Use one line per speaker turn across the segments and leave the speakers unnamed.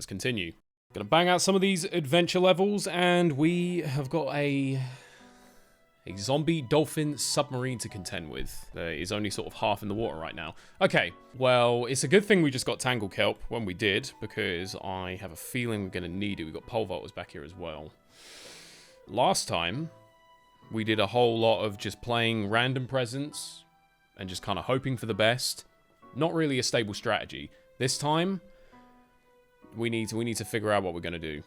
continue. Gonna bang out some of these adventure levels, and we have got a zombie dolphin submarine to contend with. That is only sort of half in the water right now. Okay, well, it's a good thing we just got Tangle Kelp when we did, because I have a feeling we're gonna need it. We've got pole vaulters back here as well. Last time, we did a whole lot of just playing random presents and just kind of hoping for the best. Not really a stable strategy. This time, we need to figure out what we're gonna do.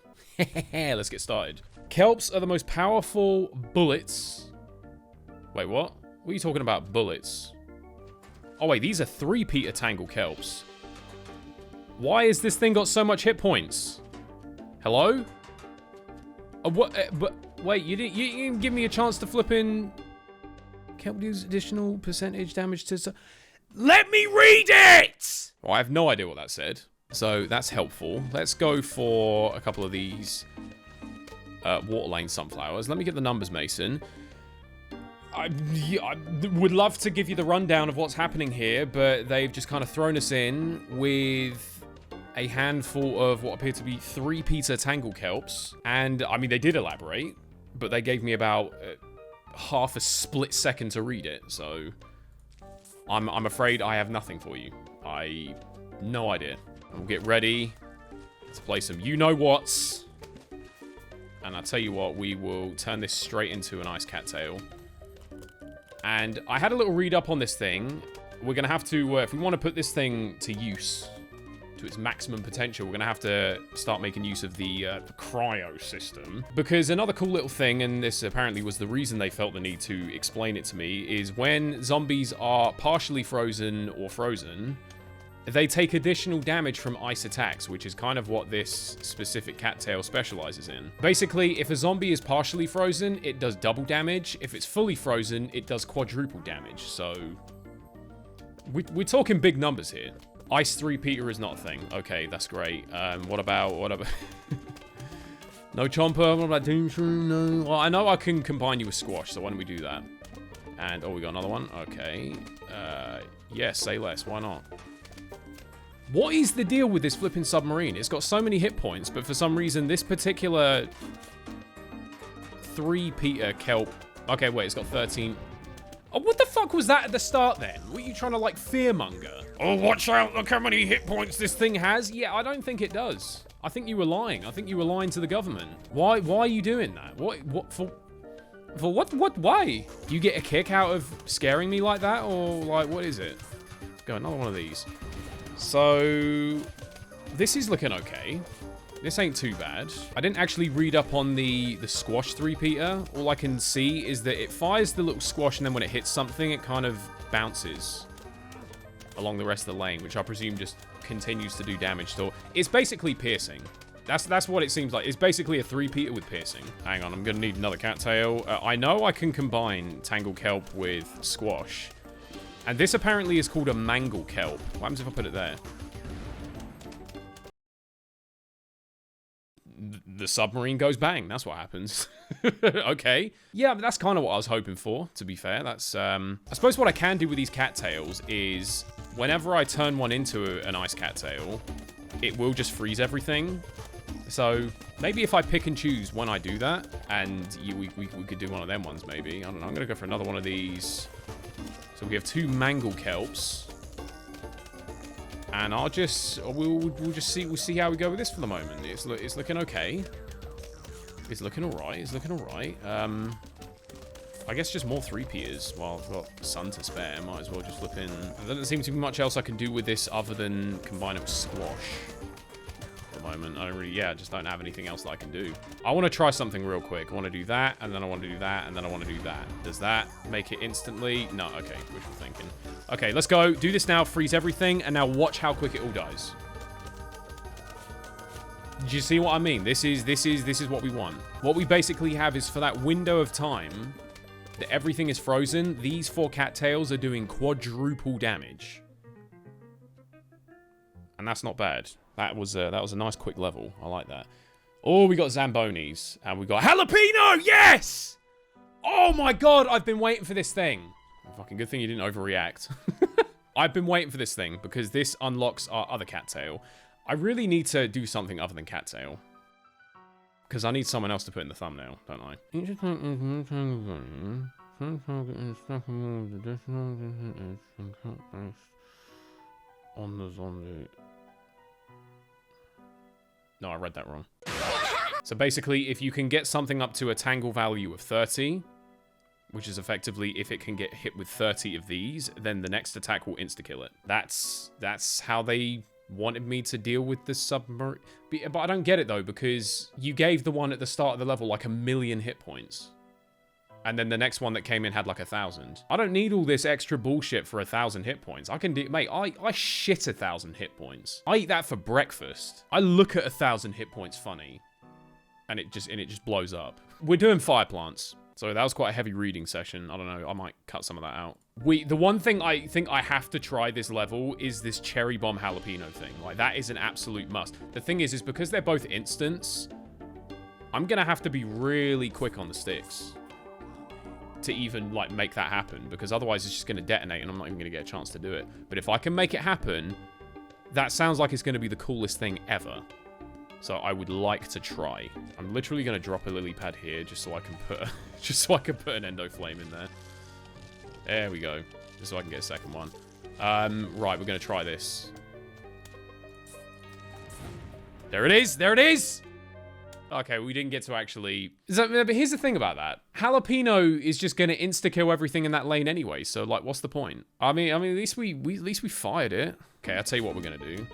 Let's get started. Kelps are the most powerful bullets. Wait, what? What are you talking about, bullets? Oh wait, these are 3-peater Tangle Kelps. Why has this thing got so much hit points? Hello? What? But wait, you didn't give me a chance to flip in. Kelp deals additional percentage damage to. Let me read it. Well, I have no idea what that said, so that's helpful. Let's go for a couple of these water lane sunflowers. Let me get the numbers, Mason. I would love to give you the rundown of what's happening here, but they've just kind of thrown us in with a handful of what appear to be 3-peater Tangle Kelps. And, I mean, they did elaborate, but they gave me about half a split second to read it, so I'm afraid I have nothing for you. No idea. We'll get ready to play some you-know-whats. And I'll tell you what, we will turn this straight into an ice cattail. And I had a little read up on this thing. We're going to have to, if we want to put this thing to use, to its maximum potential, we're going to have to start making use of the cryo system. Because another cool little thing, and this apparently was the reason they felt the need to explain it to me, is when zombies are partially frozen or frozen, they take additional damage from ice attacks, which is kind of what this specific cattail specializes in. Basically, if a zombie is partially frozen, it does double damage. If it's fully frozen, it does quadruple damage. So we're talking big numbers here. Ice 3-peater is not a thing. Okay, that's great. What about no chomper? What about doomshroom? No. Well, I know I can combine you with squash, so why don't we do that? And, oh, we got another one. Okay. Yeah, say less. Why not? What is the deal with this flipping submarine? It's got so many hit points, but for some reason, this particular 3-peater kelp... Okay, wait, it's got 13... Oh, what the fuck was that at the start, then? Were you trying to, like, fearmonger? Oh, watch out, look how many hit points this thing has. Yeah, I don't think it does. I think you were lying. I think you were lying to the government. Why are you doing that? What, for what, why? Do you get a kick out of scaring me like that, or, like, what is it? Let's go, another one of these. So, this is looking okay. This ain't too bad. I didn't actually read up on the squash 3-peater. All I can see is that it fires the little squash, and then when it hits something, it kind of bounces along the rest of the lane, which I presume just continues to do damage still. It's basically piercing. That's what it seems like. It's basically a 3-peater with piercing. Hang on, I'm going to need another cattail. I know I can combine Tangle Kelp with squash. And this apparently is called a mangle kelp. What happens if I put it there? The submarine goes bang. That's what happens. Okay. Yeah, but that's kind of what I was hoping for, to be fair. That's, I suppose what I can do with these cattails is whenever I turn one into an ice cattail, it will just freeze everything. So maybe if I pick and choose when I do that, and we could do one of them ones maybe. I don't know. I'm going to go for another one of these. So we have 2 mangle kelps, and we'll just see how we go with this for the moment. It's looking okay. It's looking alright. It's looking alright. I guess just more 3-peaters. While I've got sun to spare, might as well just flip in. There doesn't seem to be much else I can do with this other than combine it with squash. Moment. I don't really, yeah, just don't have anything else that I can do. I want to try something real quick. I want to do that, and then I want to do that, and then I want to do that. Does that make it instantly? No, okay, wishful thinking. Okay, let's go. Do this now, freeze everything, and now watch how quick it all dies. Do you see what I mean? This is what we want. What we basically have is for that window of time that everything is frozen, these 4 cattails are doing quadruple damage. And that's not bad. That was a nice quick level. I like that. Oh, we got Zambonis. And we got jalapeno! Yes! Oh my god, I've been waiting for this thing. Fucking good thing you didn't overreact. I've been waiting for this thing because this unlocks our other cattail. I really need to do something other than cattail. Because I need someone else to put in the thumbnail, don't I? On the zombie. No, I read that wrong. So basically, if you can get something up to a tangle value of 30, which is effectively if it can get hit with 30 of these, then the next attack will insta-kill it. That's how they wanted me to deal with the submarine. But I don't get it, though, because you gave the one at the start of the level like 1,000,000 hit points. And then the next one that came in had like 1,000. I don't need all this extra bullshit for 1,000 hit points. I can do, mate, I shit 1,000 hit points. I eat that for breakfast. I look at 1,000 hit points funny. And it just blows up. We're doing fire plants. So that was quite a heavy reading session. I don't know, I might cut some of that out. The one thing I think I have to try this level is this cherry bomb jalapeno thing. Like, that is an absolute must. The thing is because they're both instants, I'm gonna have to be really quick on the sticks to even, like, make that happen. Because otherwise it's just gonna detonate and I'm not even gonna get a chance to do it. But if I can make it happen, that sounds like it's gonna be the coolest thing ever. So I would like to try. I'm literally gonna drop a lily pad here just so I can put an endo flame in there. There we go. Just so I can get a second one. Right, we're gonna try this. There it is. There it is. Okay, we didn't get to actually. But here's the thing about that. Jalapeno is just gonna insta kill everything in that lane anyway. So like, what's the point? I mean, at least we fired it. Okay, I'll tell you what we're gonna do.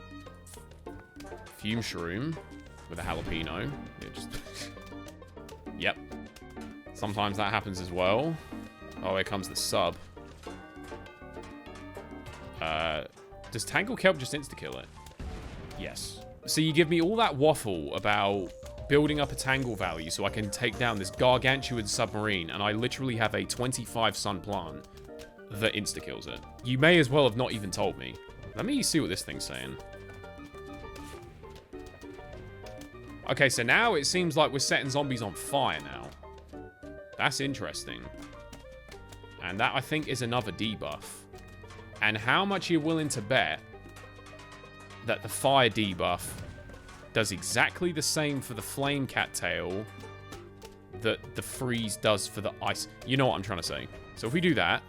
Fume shroom with a jalapeno. Yeah, just yep. Sometimes that happens as well. Oh, here comes the sub. Does Tangle Kelp just insta-kill it? Yes. So you give me all that waffle about building up a Tangle value so I can take down this gargantuan submarine, and I literally have a 25 sun plant that insta-kills it. You may as well have not even told me. Let me see what this thing's saying. Okay, so now it seems like we're setting zombies on fire now. That's interesting. And that, I think, is another debuff. And how much are you willing to bet that the fire debuff does exactly the same for the flame cattail that the freeze does for the ice? You know what I'm trying to say. So if we do that,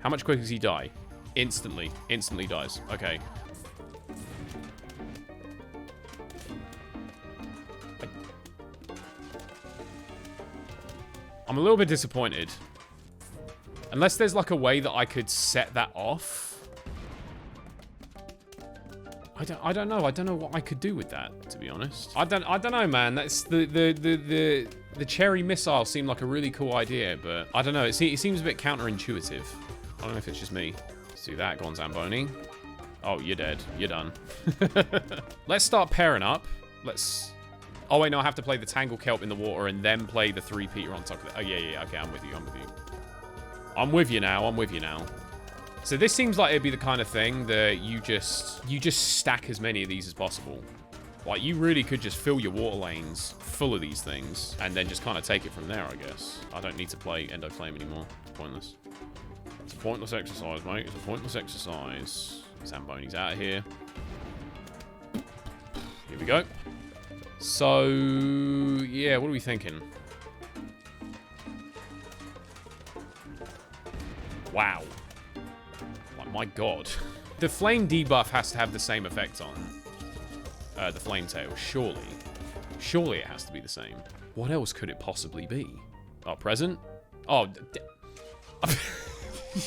how much quicker does he die? Instantly. Instantly dies. Okay. I'm a little bit disappointed. Unless there's like a way that I could set that off. I don't know. I don't know what I could do with that, to be honest. I don't know, man. That's the cherry missile seemed like a really cool idea, but I don't know. It seems a bit counterintuitive. I don't know if it's just me. Let's do that. Go on, Zamboni. Oh, you're dead. You're done. Let's start pairing up. Let's. Oh, wait, no, I have to play the Tangle Kelp in the water and then play the 3-peater on top of it. Oh, yeah. Okay, I'm with you. I'm with you now. So this seems like it'd be the kind of thing that you just stack as many of these as possible. Like, you really could just fill your water lanes full of these things and then just kind of take it from there, I guess. I don't need to play Endo Flame anymore. It's pointless. It's a pointless exercise, mate. It's a pointless exercise. Zamboni's out of here. Here we go. So, yeah, what are we thinking? Wow. Like, my god. The flame debuff has to have the same effect on the flame tail, surely. Surely it has to be the same. What else could it possibly be? Oh, present? Oh,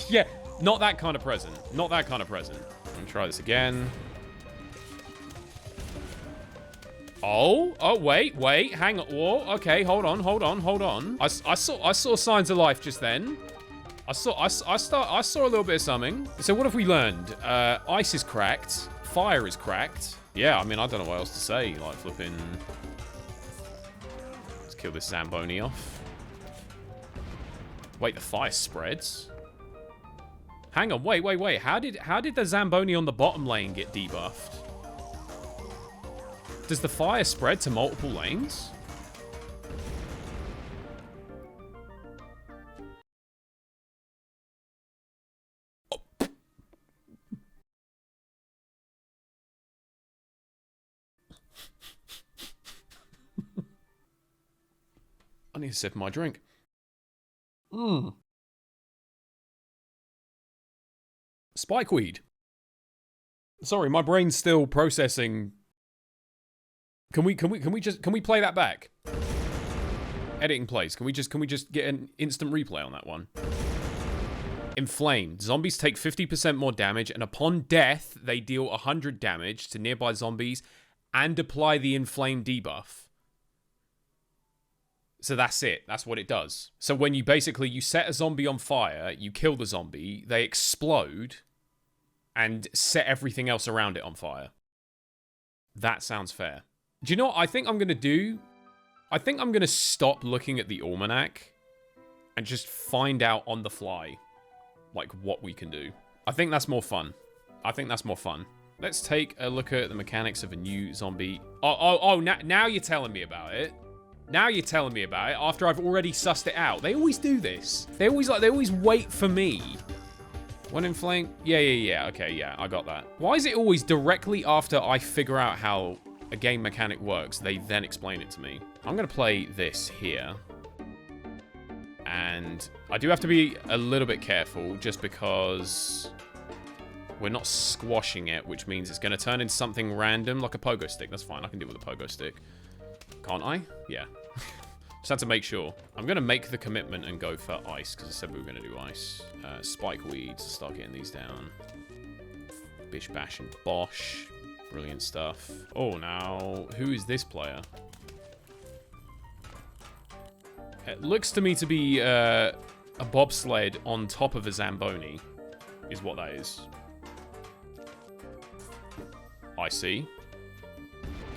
yeah, not that kind of present. Not that kind of present. Let me try this again. Oh, wait, hang on. Whoa, okay, hold on. I saw signs of life just then. I saw a little bit of something. So what have we learned? Ice is cracked. Fire is cracked. Yeah, I mean, I don't know what else to say. Like, flipping. Let's kill this Zamboni off. Wait, the fire spreads? Hang on, wait. How did the Zamboni on the bottom lane get debuffed? Does the fire spread to multiple lanes? I need to sip my drink. Spikeweed. Sorry, my brain's still processing. Can we play that back? Editing plays. Can we just get an instant replay on that one? Inflamed. Zombies take 50% more damage, and upon death, they deal 100 damage to nearby zombies and apply the inflamed debuff. So that's it. That's what it does. So when you set a zombie on fire, you kill the zombie, they explode, and set everything else around it on fire. That sounds fair. Do you know what I think I'm going to do? I think I'm going to stop looking at the almanac and just find out on the fly, like, what we can do. I think that's more fun. Let's take a look at the mechanics of a new zombie. Now you're telling me about it. Now you're telling me about it after I've already sussed it out. They always do this. They always wait for me. When inflamed? Yeah. Okay, yeah, I got that. Why is it always directly after I figure out how a game mechanic works, they then explain it to me? I'm going to play this here. And I do have to be a little bit careful just because we're not squashing it, which means it's going to turn into something random like a pogo stick. That's fine. I can deal with a pogo stick. Can't I? Yeah. Just had to make sure. I'm going to make the commitment and go for ice because I said we were going to do ice. Spikeweed to start getting these down. Bish, bash, and bosh. Brilliant stuff. Oh, now, who is this player? It looks to me to be a bobsled on top of a Zamboni, is what that is. I see.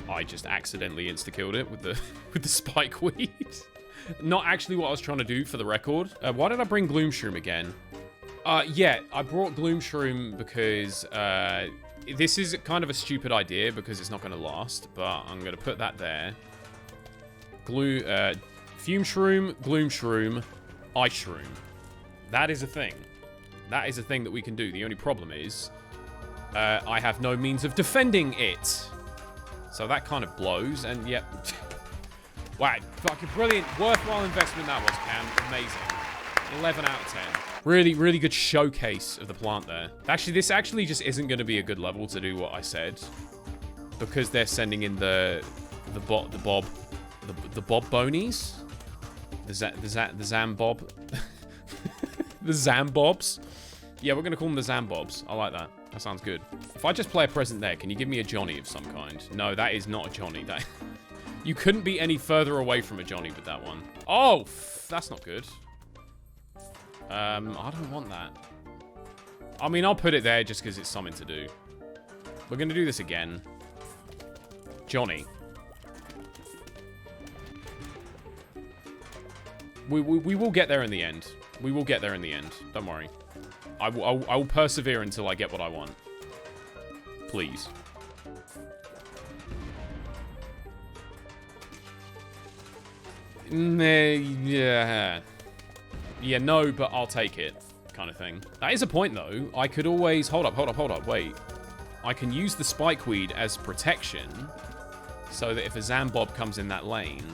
I just accidentally insta-killed it with the spikeweed. Not actually what I was trying to do, for the record. Why did I bring Gloomshroom again? Yeah, I brought Gloomshroom because this is kind of a stupid idea because it's not going to last, but I'm going to put that there. Fume Shroom, Gloom Shroom, Ice Shroom. That is a thing. That is a thing that we can do. The only problem is I have no means of defending it. So that kind of blows, and yep. Wow, fucking brilliant, worthwhile investment that was, Cam. Amazing. 11 out of 10. Really, really good showcase of the plant there. Actually, this actually just isn't going to be a good level to do what I said, because they're sending in the bob bonies, the zambob, the zambobs. Yeah, we're gonna call them the zambobs. I like that. That sounds good. If I just play a present there, can you give me a Johnny of some kind? No, that is not a Johnny. That you couldn't be any further away from a Johnny with that one. Oh, that's not good. I don't want that. I mean, I'll put it there just because it's something to do. We're gonna do this again. Johnny. We will get there in the end. We will get there in the end. Don't worry. I will persevere until I get what I want. Please. Yeah. Yeah, no, but I'll take it. Kind of thing. That is a point, though. I could always... Hold up. Wait. I can use the spikeweed as protection so that if a Zambob comes in that lane,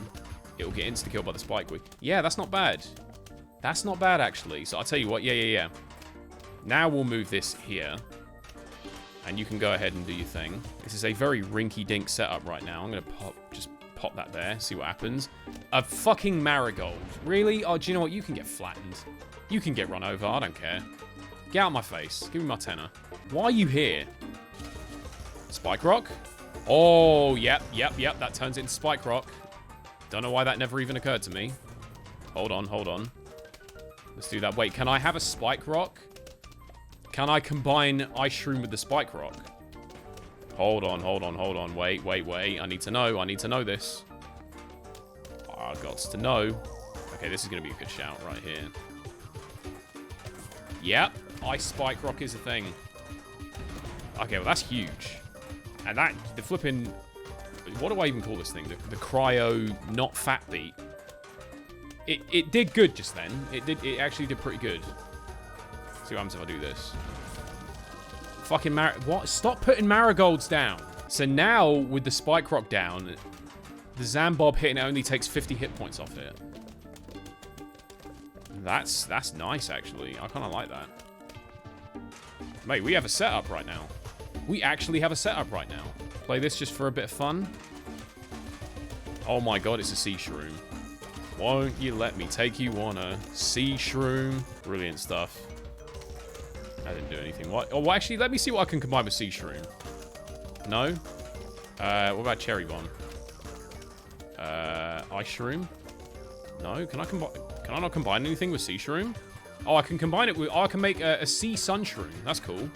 it will get insta-killed by the spikeweed. Yeah, that's not bad. That's not bad, actually. So I'll tell you what. Yeah. Now we'll move this here. And you can go ahead and do your thing. This is a very rinky-dink setup right now. I'm going to just pop that there, see what happens. A fucking marigold. Really? Oh, do you know what? You can get flattened. You can get run over. I don't care. Get out of my face. Give me my tenner. Why are you here? Spike Rock? Oh, yep. That turns into Spike Rock. Don't know why that never even occurred to me. Hold on. Let's do that. Wait, can I have a Spike Rock? Can I combine Ice Shroom with the Spike Rock? Hold on. Wait. I need to know this. I got to know. Okay, this is going to be a good shout right here. Yep, Ice Spike Rock is a thing. Okay, well, that's huge. And that, the flipping... What do I even call this thing? The cryo not fat beat. It did good just then. It actually did pretty good. See what happens if I do this. Fucking what? Stop putting marigolds down. So now, with the Spike Rock down, the Zambob hitting it only takes 50 hit points off it. That's nice, actually. I kind of like that. Mate, we have a setup right now. We actually have a setup right now. Play this just for a bit of fun. Oh my god, it's a sea shroom. Won't you let me take you on a sea shroom? Brilliant stuff. I didn't do anything. What? Oh, well, actually, let me see what I can combine with sea shroom. No? What about cherry bomb? Ice shroom? No? Can I not combine anything with sea shroom? Oh, I can combine it with... Oh, I can make a sea sun shroom. That's cool.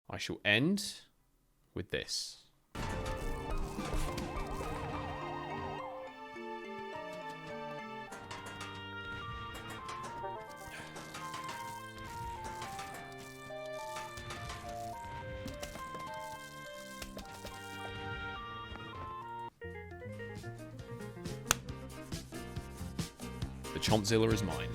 I shall end with this. The Chompzilla is mine.